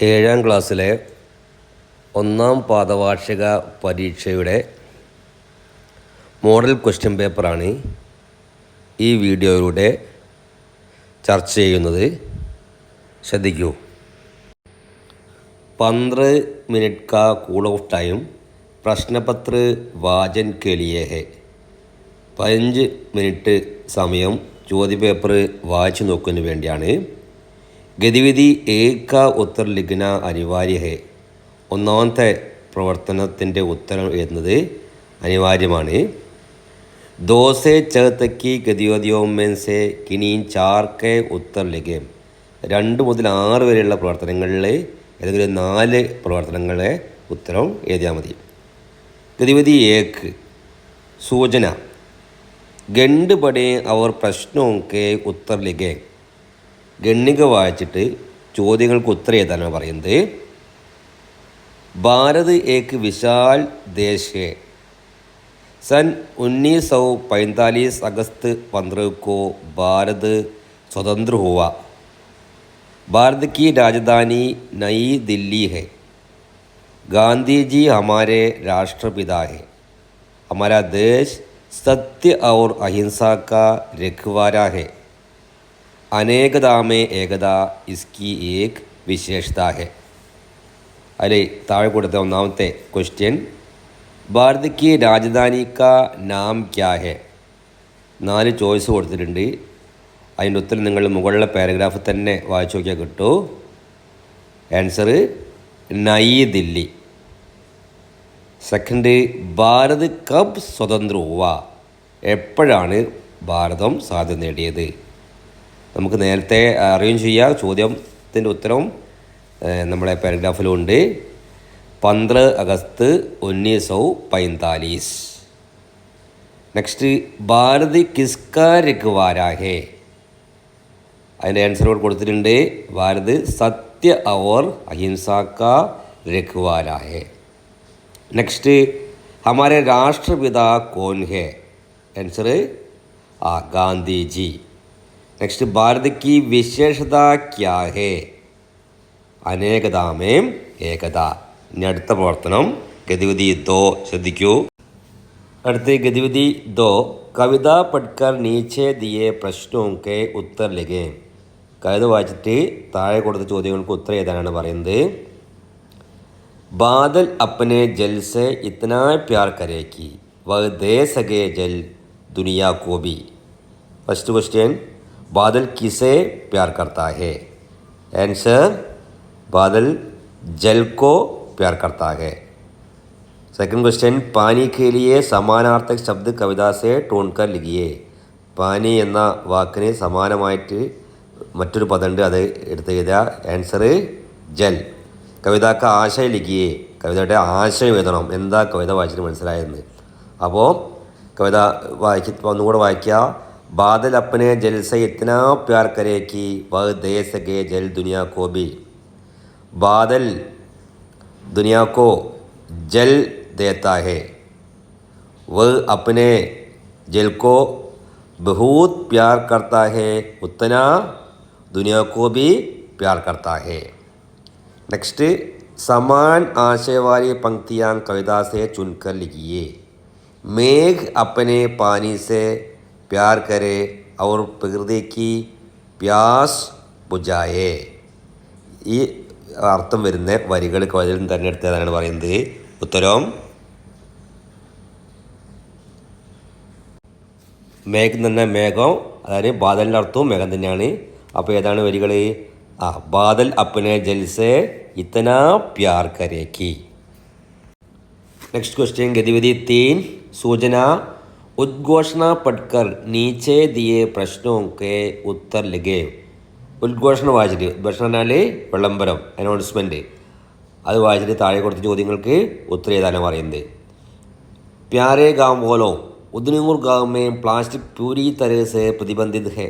ഏഴാം ക്ലാസ്സിലെ ഒന്നാം പാദവാർഷിക പരീക്ഷയുടെ മോഡൽ ക്വസ്റ്റ്യൻ പേപ്പറാണ് ഈ വീഡിയോയിലൂടെ ചർച്ച ചെയ്യുന്നത്. ശ്രദ്ധിക്കൂ. 15 मिनट का कूल ऑफ टाइम പ്രശ്നപത്ര വാചൻ के लिए है. 15 മിനിറ്റ് സമയം ചോദ്യപേപ്പർ വായിച്ചു നോക്കുന്നതിന് വേണ്ടിയാണ്. ഗതിവിധി ഏക ഉത്തർ ലിഖന അനിവാര്യ ഹെ. ഒന്നാമത്തെ പ്രവർത്തനത്തിൻ്റെ ഉത്തരം എഴുതുന്നത് അനിവാര്യമാണ്. ദോസെ ചകത്തക്കി ഗതിവിധിയോം മെൻസെ കിനിയും ചാർക്കെ ഉത്തർ ലിഖേം. 2 മുതൽ 6 വരെയുള്ള പ്രവർത്തനങ്ങളിൽ ഏതെങ്കിലും 4 പ്രവർത്തനങ്ങളെ ഉത്തരം എഴുതിയാൽ മതി. ഗതിവിധി ഏക്ക് സൂചന ഗണ്ട് പടേ അവർ പ്രശ്നമൊക്കെ ഉത്തർ ലിഖേ. ഗണ്ണിക വായിച്ചിട്ട് ചോദ്യങ്ങൾക്ക് ഉത്തരം എഴുതാനാണ് പറയുന്നത്. ഭാരത് ഏക്ക് വിശാൽ ദേശ് ഹെ. सन 1945 अगस्त 15 को भारत स्वतंत्र हुआ. भारत की राजधानी नई दिल्ली है. गांधी जी हमारे राष्ट्रपिता है. हमारा देश सत्य और अहिंसा का रखवाला है. अनेकता में एकता इसकी एक विशेषता है. अरे तावे കൊടുത്ത ഒന്നാമത്തെ ക്വസ്റ്റ്യൻ, ഭാരത് की राजधानी का नाम क्या है? 4 ചോയ്സ് കൊടുത്തിട്ടുണ്ട്. അതിൻ്റെ ഉത്തരം നിങ്ങൾ മുകളിലെ പാരഗ്രാഫ് തന്നെ വായിച്ചു നോക്കിയാൽ കിട്ടൂ. ആൻസർ നയി ദില്ലി. സെക്കൻഡ്, ഭാരത് കബ് സ്വതന്ത്ര ഹുവ. എപ്പോഴാണ് ഭാരതം സ്വാതന്ത്ര്യം നേടിയത്? നമുക്ക് നേരത്തെ അറിയുകയും ചെയ്യാം. ചോദ്യത്തിൻ്റെ ഉത്തരം നമ്മളെ പാരഗ്രാഫിലുണ്ട്. 15 അഗസ്റ്റ് 1945. നെക്സ്റ്റ്, ഭാരത് കിസ്കാ രഖ്വാലാ ഹെ. അതിൻ്റെ ആൻസറോട് കൊടുത്തിട്ടുണ്ട്. ഭാരത് സത്യ ഔർ അഹിംസാ കാ രഖ്വാലാ ഹെ. നെക്സ്റ്റ്, ഹമാരെ രാഷ്ട്രപിതാ കോൻ ഹെ. ആൻസർ ഗാന്ധി ജി. നെക്സ്റ്റ്, ഭാരത് की विशेषता क्या है? अनेकता में एकता. ഇനി അടുത്ത പ്രവർത്തനം ഗതിവിധി ദോ. ശ്രദ്ധിക്കൂ. അടുത്ത ഗതിവിധി ദോ, കവിത പഠിക്കർ നീച്ചെ ദിയെ പ്രശ്നമൊക്കെ ഉത്തർ ലിഖേ. കവിത വായിച്ചിട്ട് താഴെ കൊടുത്ത ചോദ്യങ്ങൾക്ക് ഉത്തരം എഴുതാനാണ് പറയുന്നത്. ബാദൽ അപ്പനെ ജൽ സെ ഇത്തനാ പ്യാർ കരേക്കി വഹ് ദേ സകേ ജൽ ദുനിയാ കോ ഭി. ഫസ്റ്റ് ക്വസ്റ്റ്യൻ, बादल किसे प्यार करता है? आंसर बादल जल को प्यार करता है. सेकंड क्वेश्चन, पानी के लिए समानार्थक शब्द कविता से ढूंढ कर लिखिए. പാനി എന്ന വാക്കിന് സമാനമായിട്ട് മറ്റൊരു പദമുണ്ട്, അത് എടുത്ത് എഴുതുക. ആൻസർ ജൽ. കവിതാക്ക ആശയം ലിഖിയേ. കവിതയുടെ ആശയം എഴുതണം. എന്താ കവിത വായിച്ചിട്ട് മനസ്സിലായെന്ന്. അപ്പോൾ കവിത ഒന്നുകൂടെ വായിക്കുക. बादल अपने जल से इतना प्यार करे कि वह दे सके जल दुनिया को भी. बादल दुनिया को जल देता है. वह अपने जल को बहुत प्यार करता है, उतना दुनिया को भी प्यार करता है. नेक्स्ट, समान आशय वाली पंक्तियाँ कविता से चुनकर लिखिए. मेघ अपने पानी से प्यार करे और प्रकृति की प्यास बुझाए. ഈ അർത്ഥം വരുന്ന വരികൾ കവിതയിൽ നിന്ന് തിരഞ്ഞെടുത്തതാണ് പറയുന്നത്. ഉത്തരം മേഘം തന്നെ മേഘം, അതായത് ബാദലിൻ്റെ അർത്ഥവും മേഘം തന്നെയാണ്. അപ്പോൾ ഏതാണ് വരികൾ? ബാദൽ അപ്പനെ ജൽസെ ഇത്തനാ പ്യാർ കരേക്കി. നെക്സ്റ്റ് ക്വസ്റ്റ്യൻ, ഗതിവിധി 3 സൂചന ഉദ്ഘോഷണ പഠിക്കർ നീച്ചെ ദിയെ പ്രശ്നമൊക്കെ ഉത്തർ ലിഖേ. ഉദ്ഘോഷണം വായിച്ചിട്ട്, ഉദ്ഘോഷണം പറഞ്ഞാൽ വിളംബരം, അനൗൺസ്മെൻറ്റ്, അത് വായിച്ചിട്ട് താഴെ കൊടുത്ത ചോദ്യങ്ങൾക്ക് ഉത്തരം എഴുതാനാണ് പറയുന്നത്. പ്യാരെ ഗാവ് ബോലോ. उदनीपुर गाँव में प्लास्टिक पूरी तरह से प्रतिबंधित है.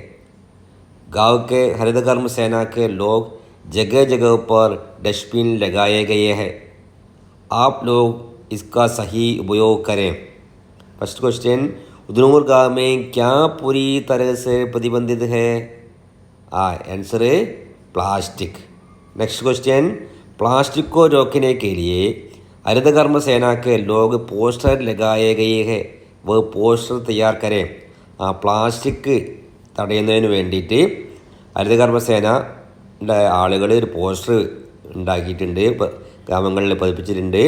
गाँव के हरितकर्म सेना के लोग जगह जगह पर डस्टबिन लगाए गए हैं. आप लोग इसका सही उपयोग करें. फर्स्ट क्वेश्चन, उदनीपुर गाँव में क्या पूरी तरह से प्रतिबंधित है? आंसर है प्लास्टिक. नेक्स्ट क्वेश्चन, प्लास्टिक को रोकने के लिए हरितकर्म सेना के लोग पोस्टर लगाए गए हैं. वो पोस्टर तैयार करें. പ്ലാസ്റ്റിക് തടയുന്നതിന് വേണ്ടിയിട്ട് ഹരിതകർമ്മസേനയുടെ ആളുകൾ ഒരു പോസ്റ്റർ ഉണ്ടാക്കിയിട്ടുണ്ട്, ഗ്രാമങ്ങളിൽ പതിപ്പിച്ചിട്ടുണ്ട്.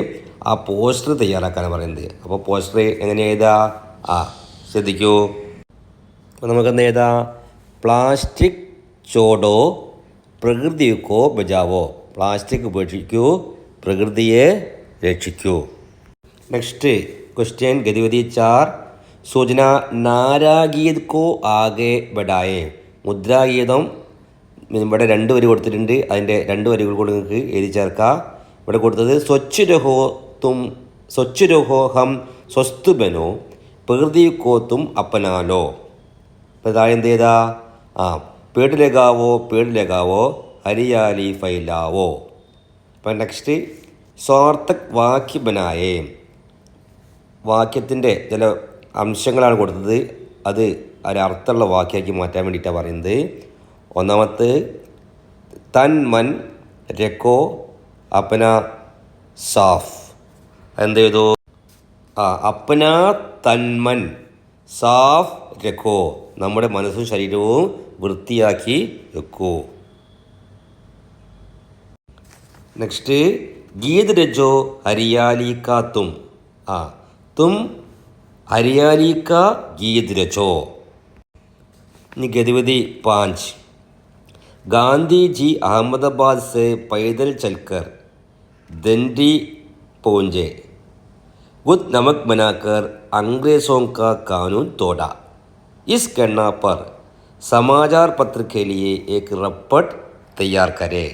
ആ പോസ്റ്റർ തയ്യാറാക്കാനാണ് പറയുന്നത്. അപ്പോൾ പോസ്റ്റർ എങ്ങനെ എഴുതാ? ശ്രദ്ധിക്കൂ. അപ്പോൾ നമുക്കെന്ത് എഴുതാ? പ്ലാസ്റ്റിക് ചോടോ പ്രകൃതിക്കോ ബജാവോ. പ്ലാസ്റ്റിക് ഉപേക്ഷിക്കൂ, പ്രകൃതിയെ രക്ഷിക്കൂ. നെക്സ്റ്റ് ക്വസ്റ്റ്യൻ ഗതിവിധി 4. സൂചന നാരാഗീത് കോ ആകെ ബഡായേ. മുദ്രാഗീതം ഇവിടെ 2 വരി കൊടുത്തിട്ടുണ്ട്. അതിൻ്റെ 2 വരികൾ കൂടെ നിങ്ങൾക്ക് എഴുതി ചേർക്കാം. ഇവിടെ കൊടുത്തത് സ്വച്ഛ് രഹോ ഹം സ്വസ്തു ബനോ പ്രകൃതി കോ തും അപ്പനാലോ. അപ്പോൾ താഴെ എന്ത് ചെയ്താ? പേട് ലഗാവോ ഹരിയാലി ഫൈലാവോ. അപ്പം നെക്സ്റ്റ് സ്വാർത്ഥക് വാക്യ ബനായേ. വാക്യത്തിൻ്റെ ചില അംശങ്ങളാണ് കൊടുത്തത്. അത് ഒരർത്ഥമുള്ള വാക്യമാക്കി മാറ്റാൻ വേണ്ടിയിട്ടാണ് പറയുന്നത്. ഒന്നാമത്തെ തൻ മൻ രക്കോ അപ്പന സാഫ്. എന്ത് ചെയ്തു? അപ്പന തന്മൻ സാഫ് രക്കോ. നമ്മുടെ മനസ്സും ശരീരവും വൃത്തിയാക്കി വെക്കൂ. നെക്സ്റ്റ് ഗീത് രജോ ഹരിയാലി കാ തും. തും हरियाली का गीत रचो. गतिविधि 5. गांधी जी अहमदाबाद से पैदल चलकर दंडी पहुँचे. खुद नमक बनाकर अंग्रेज़ों का कानून तोड़ा. इस घटना पर समाचार पत्र के लिए एक रिपोर्ट तैयार करें.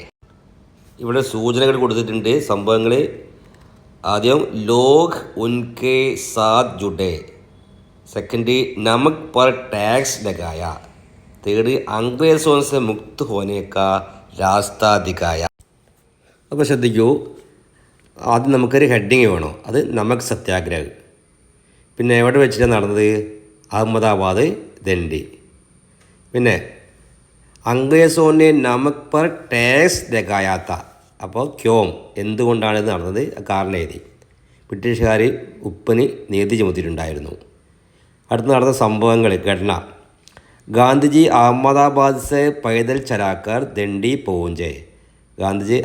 ഇവിടെ സൂചനകൾ കൊടുത്തിട്ടുണ്ട്, സംഭവങ്ങൾ. ആദ്യം ലോഗ് ഉൻകെ സാത്ത് ജുഡേ. സെക്കൻഡ് നമക് पर टैक्स लगाया. തേർഡ് अंग्रेजों से मुक्त होने का रास्ता दिखाया. അപ്പോൾ ശ്രദ്ധിക്കൂ, ആദ്യം നമുക്കൊരു ഹെഡിങ് വേണം. അത് നമക് സത്യാഗ്രഹ്. പിന്നെ എവിടെ വെച്ചിട്ടാണ് നടന്നത്? അഹമ്മദാബാദ്, ദണ്ഡി. പിന്നെ അംഗ്രേസോനെ നമക് पर टैक्स लगाया था. അപ്പോൾ ക്യോം, എന്തുകൊണ്ടാണ് ഇത് നടന്നത്, കാരണം എഴുതി. ബ്രിട്ടീഷുകാർ ഉപ്പിന് നീതി ചുമത്തിയിട്ടുണ്ടായിരുന്നു. അടുത്ത് നടന്ന സംഭവങ്ങൾ, ഘടന. ഗാന്ധിജി അഹമ്മദാബാദ് സെ പൈദൽ ചലാക്കർ ദണ്ഡി പോഞ്ചെ. ഗാന്ധിജി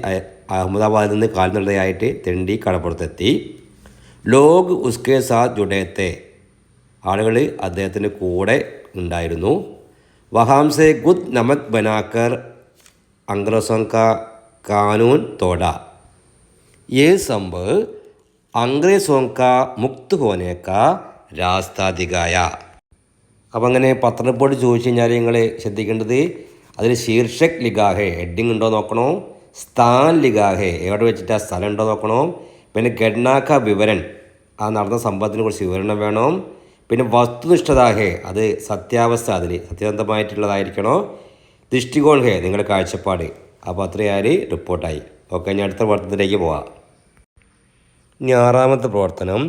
അഹമ്മദാബാദിൽ നിന്ന് കാൽനടയായിട്ട് ദണ്ഡി കടപ്പുറത്തെത്തി. ലോഗ് ഉസ്കെ സാത്ത് ജുഡേത്തെ. ആളുകൾ അദ്ദേഹത്തിൻ്റെ കൂടെ ഉണ്ടായിരുന്നു. വഹാം സെ ഖുദ് നമക് ബനാക്കർ अंग्रेज़ों का कानून तोड़ा. ये सब अंग्रेज़ों का मुक्त होने का रास्ता दिखाया. അപ്പം അങ്ങനെ പത്ര റിപ്പോർട്ട് ചോദിച്ചു കഴിഞ്ഞാൽ നിങ്ങൾ ശ്രദ്ധിക്കേണ്ടത് അതിൽ ശീർഷക് ലിഖാഹെ, ഹെഡിങ് ഉണ്ടോ നോക്കണോ. സ്ഥാൻ ലിഖാഹെ, എവിടെ വെച്ചിട്ട് ആ സ്ഥലം ഉണ്ടോ നോക്കണം. പിന്നെ ഘടനാക്ക വിവരൺ, ആ നടന്ന സംഭവത്തിനെ കുറിച്ച് വിവരണം വേണം. പിന്നെ വസ്തുനിഷ്ഠതാഹെ, അത് സത്യാവസ്ഥ, അതിൽ സത്യസന്ധമായിട്ടുള്ളതായിരിക്കണോ. ദൃഷ്ടികോൺ ഹേ, നിങ്ങളുടെ കാഴ്ചപ്പാട്. അപ്പോൾ അത്രയായി റിപ്പോർട്ടായി. ഓക്കെ, ഇനി അടുത്ത പ്രവർത്തനത്തിലേക്ക് പോവാം. ഇനി 6ാമത്തെ പ്രവർത്തനം,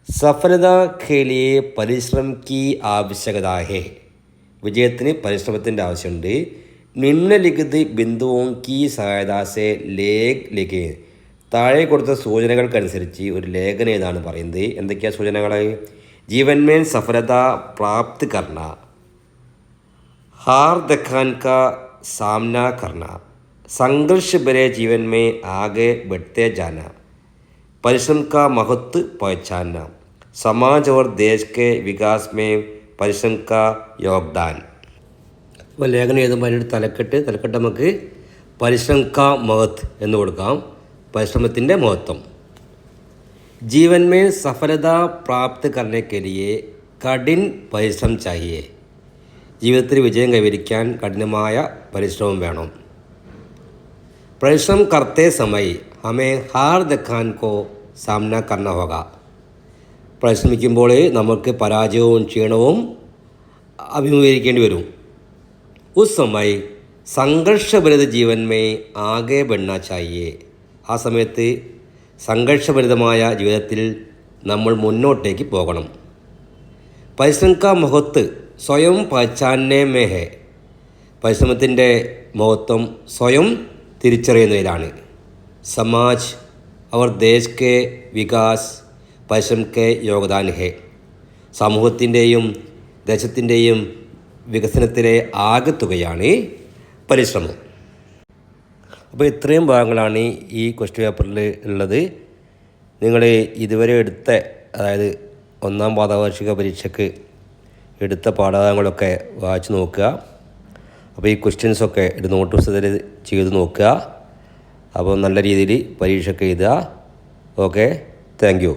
സഫലത കേ ലിയേ പരിശ്രമം കി ആവശ്യകത ഹേ. വിജയത്തിന് പരിശ്രമത്തിൻ്റെ ആവശ്യമുണ്ട്. നിമ്നലിഖിത് ബിന്ദുവും കി സഹായതാസെ ലേഖ് ലിഖേ. താഴെ കൊടുത്ത സൂചനകൾക്കനുസരിച്ച് ഒരു ലേഖനം ഏതാണ് പറയുന്നത്. എന്തൊക്കെയാണ് സൂചനകൾ? ജീവൻമേൻ സഫലത പ്രാപ്ത് കർണ, हार दिखान का सामना करना, संघर्ष भरे जीवन में आगे बढ़ते जाना, परिश्रम का महत्व पहचानना, समाज और देश के विकास में परिश्रम का योगदान. അപ്പോൾ ലേഖനം എഴുതുമ്പോൾ അതിൻ്റെ തലക്കെട്ട് നമുക്ക് പരിശ്രം കാ മഹത്വ് എന്ന് കൊടുക്കാം. പരിശ്രമത്തിൻ്റെ മഹത്വം. जीवन में सफलता प्राप्त करने के लिए कठिन परिश्रम चाहिए. ജീവിതത്തിൽ വിജയം കൈവരിക്കാൻ കഠിനമായ പരിശ്രമം വേണം. പരിശ്രമം കർത്തേ സമയ ഹമേ ഹാർ ദഖാൻ കോ സാമന കർണ ഹോഗ. പരിശ്രമിക്കുമ്പോൾ നമുക്ക് പരാജയവും ക്ഷീണവും അഭിമുഖീകരിക്കേണ്ടി വരും. ഉസ് സമയ സംഘർഷഭരിത ജീവൻ മേ ആകെ ബഡ്ന ചാഹിയേ. ആ സമയത്ത് സംഘർഷഭരിതമായ ജീവിതത്തിൽ നമ്മൾ മുന്നോട്ടേക്ക് പോകണം. പരിശ്രം കാ മഹത്വ് സ്വയം പഹചാനേ മേ ഹേ. പരിശ്രമത്തിൻ്റെ മഹത്വം സ്വയം തിരിച്ചറിയുന്നതിലാണ്. समाज और देश के विकास പരിശ്രമം के योगदान है. സമൂഹത്തിൻ്റെയും ദേശത്തിൻ്റെയും വികസനത്തിലെ ആകെത്തുകയാണ് പരിശ്രമം. അപ്പോൾ ഇത്രയും ഭാഗങ്ങളാണ് ഈ ക്വസ്റ്റ്യൻ പേപ്പറിൽ ഉള്ളത്. നിങ്ങൾ ഇതുവരെ എടുത്ത, അതായത് ഒന്നാം പാദവാർഷിക പരീക്ഷയ്ക്ക് എടുത്ത പാഠഭാഗങ്ങളൊക്കെ വായിച്ച് നോക്കുക. അപ്പോൾ ഈ ക്വസ്റ്റ്യൻസൊക്കെ നോട്ട് പുസ്തകത്തിൽ ചെയ്ത് നോക്കുക. അപ്പോൾ നല്ല രീതിയിൽ പരീക്ഷയ്ക്ക് എഴുതുക. Okay, thank you.